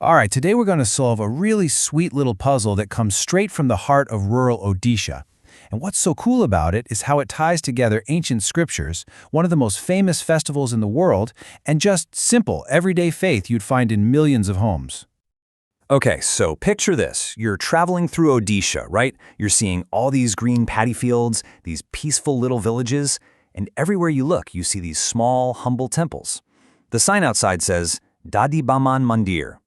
All right, today we're going to solve a really sweet little puzzle that comes straight from the heart of rural Odisha. And what's so cool about it is how it ties together ancient scriptures, one of the most famous festivals in the world, and just simple, everyday faith you'd find in millions of homes. Okay, so picture this. You're traveling through Odisha, right? You're seeing all these green paddy fields, these peaceful little villages, and everywhere you look, you see these small, humble temples. The sign outside says, Dadhivamana Mandir.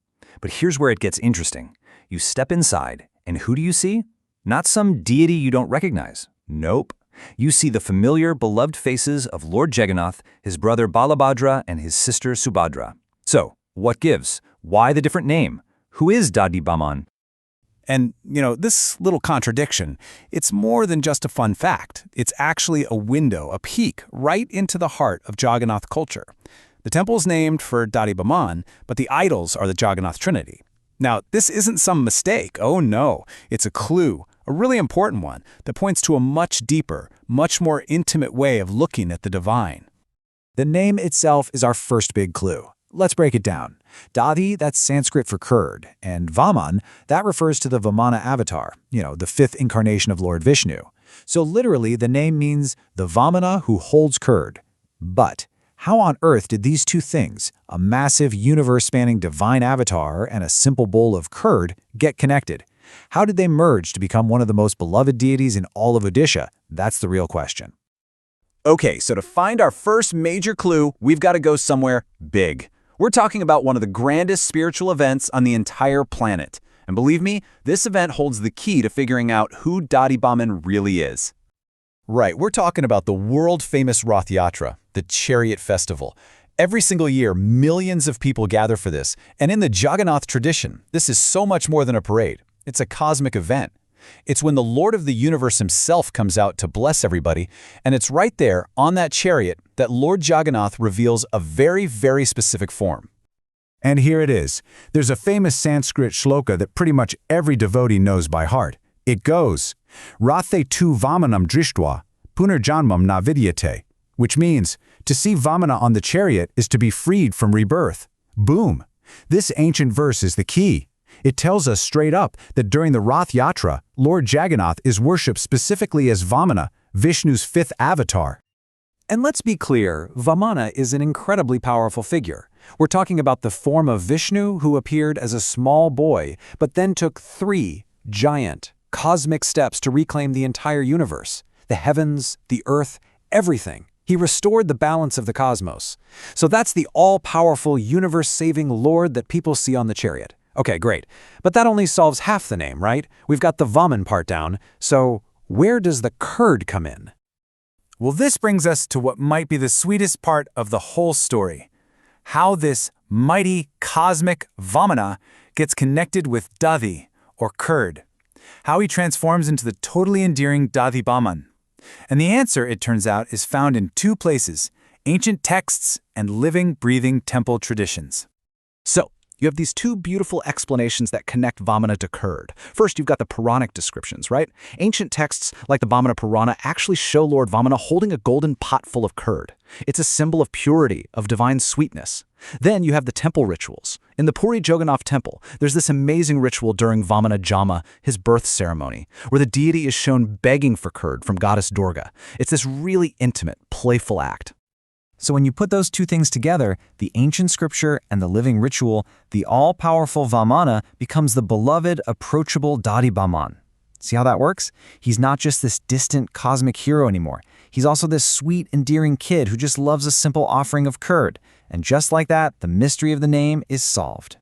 But here's where it gets interesting. You step inside, and who do you see? Not some deity you don't recognize. Nope. You see the familiar, beloved faces of Lord Jagannath, his brother Balabhadra, and his sister Subhadra. So, what gives? Why the different name? Who is Dadhivamana? And, this little contradiction, it's more than just a fun fact. It's actually a window, a peek, right into the heart of Jagannath culture. The temple's named for Dadhivamana, but the idols are the Jagannath Trinity. Now, this isn't some mistake. Oh no, it's a clue, a really important one, that points to a much deeper, much more intimate way of looking at the divine. The name itself is our first big clue. Let's break it down. Dahi, that's Sanskrit for curd, and Vamana, that refers to the Vamana avatar, the fifth incarnation of Lord Vishnu. So literally, the name means the Vamana who holds curd. But how on earth did these two things, a massive universe-spanning divine avatar and a simple bowl of curd, get connected? How did they merge to become one of the most beloved deities in all of Odisha? That's the real question. Okay, so to find our first major clue, we've got to go somewhere big. We're talking about one of the grandest spiritual events on the entire planet. And believe me, this event holds the key to figuring out who Dadhivamana really is. Right, we're talking about the world-famous Rath Yatra, the chariot festival. Every single year, millions of people gather for this, and in the Jagannath tradition, this is so much more than a parade. It's a cosmic event. It's when the Lord of the universe himself comes out to bless everybody, and it's right there, on that chariot, that Lord Jagannath reveals a very, very specific form. And here it is. There's a famous Sanskrit shloka that pretty much every devotee knows by heart. It goes, Rathe tu Vamanam drishtva, punarjanmam na vidyate, which means, to see Vamana on the chariot is to be freed from rebirth. Boom! This ancient verse is the key. It tells us straight up that during the Rath Yatra, Lord Jagannath is worshipped specifically as Vamana, Vishnu's fifth avatar. And let's be clear, Vamana is an incredibly powerful figure. We're talking about the form of Vishnu who appeared as a small boy, but then took 3 giant, cosmic steps to reclaim the entire universe. The heavens, the earth, everything. He restored the balance of the cosmos. So that's the all-powerful, universe-saving Lord that people see on the chariot. Okay, great. But that only solves half the name, right? We've got the Vaman part down, so where does the curd come in? Well, this brings us to what might be the sweetest part of the whole story. How this mighty, cosmic Vamana gets connected with Dahi, or curd. How he transforms into the totally endearing Dadhivamana. And the answer, it turns out, is found in 2 places, ancient texts and living, breathing temple traditions. So, you have these 2 beautiful explanations that connect Vamana to curd. First, you've got the Puranic descriptions, right? Ancient texts like the Vamana Purana actually show Lord Vamana holding a golden pot full of curd. It's a symbol of purity, of divine sweetness. Then you have the temple rituals. In the Puri Jagannath temple, there's this amazing ritual during Vamana Jama, his birth ceremony, where the deity is shown begging for curd from goddess Durga. It's this really intimate, playful act. So when you put those 2 things together, the ancient scripture and the living ritual, the all-powerful Vamana becomes the beloved, approachable Dadhivamana. See how that works? He's not just this distant cosmic hero anymore. He's also this sweet, endearing kid who just loves a simple offering of curd. And just like that, the mystery of the name is solved.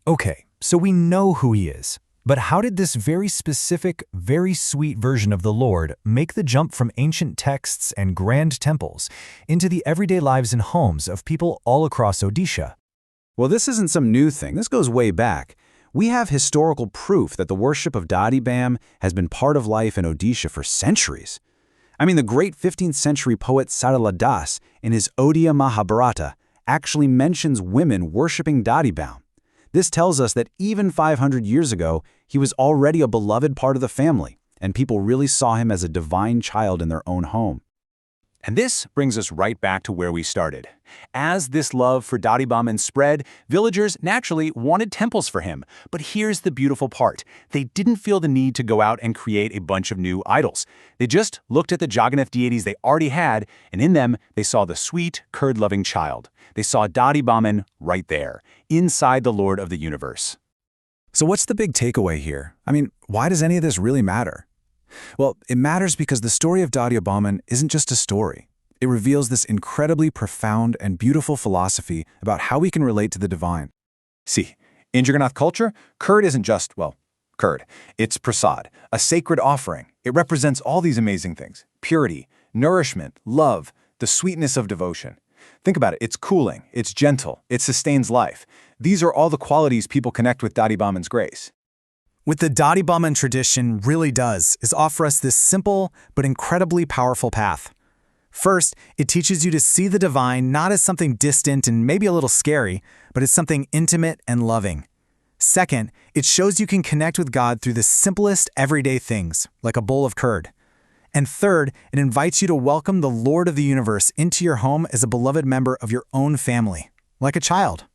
Okay, so we know who he is. But how did this very specific, very sweet version of the Lord make the jump from ancient texts and grand temples into the everyday lives and homes of people all across Odisha? Well, this isn't some new thing. This goes way back. We have historical proof that the worship of Dadhivamana has been part of life in Odisha for centuries. I mean, the great 15th century poet Sarala Das, in his Odia Mahabharata, actually mentions women worshipping Dadhivamana. This tells us that even 500 years ago, he was already a beloved part of the family, and people really saw him as a divine child in their own home. And this brings us right back to where we started. As this love for Dadhivamana spread, villagers naturally wanted temples for him. But here's the beautiful part. They didn't feel the need to go out and create a bunch of new idols. They just looked at the Jagannath deities they already had, and in them, they saw the sweet, curd-loving child. They saw Dadhivamana right there, inside the Lord of the universe. So what's the big takeaway here? I mean, why does any of this really matter? Well, it matters because the story of Dadhivamana isn't just a story. It reveals this incredibly profound and beautiful philosophy about how we can relate to the divine. See, in Jagannath culture, curd isn't just, well, curd. It's prasad, a sacred offering. It represents all these amazing things: purity, nourishment, love, the sweetness of devotion. Think about it. It's cooling, it's gentle, it sustains life. These are all the qualities people connect with Dadhivamana's grace. What the Dadhivamana tradition really does is offer us this simple but incredibly powerful path. First, it teaches you to see the divine not as something distant and maybe a little scary, but as something intimate and loving. Second, it shows you can connect with God through the simplest everyday things, like a bowl of curd. And third, it invites you to welcome the Lord of the universe into your home as a beloved member of your own family, like a child.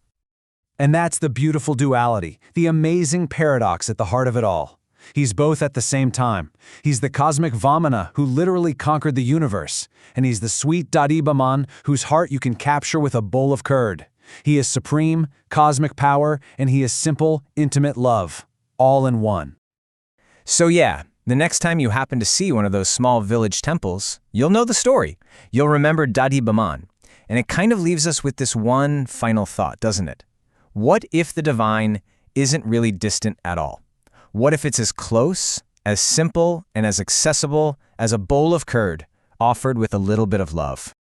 And that's the beautiful duality, the amazing paradox at the heart of it all. He's both at the same time. He's the cosmic Vamana who literally conquered the universe, and he's the sweet Dadhivamana whose heart you can capture with a bowl of curd. He is supreme, cosmic power, and he is simple, intimate love, all in one. So yeah, the next time you happen to see one of those small village temples, you'll know the story. You'll remember Dadhivamana. And it kind of leaves us with this one final thought, doesn't it? What if the divine isn't really distant at all? What if it's as close, as simple, and as accessible as a bowl of curd offered with a little bit of love?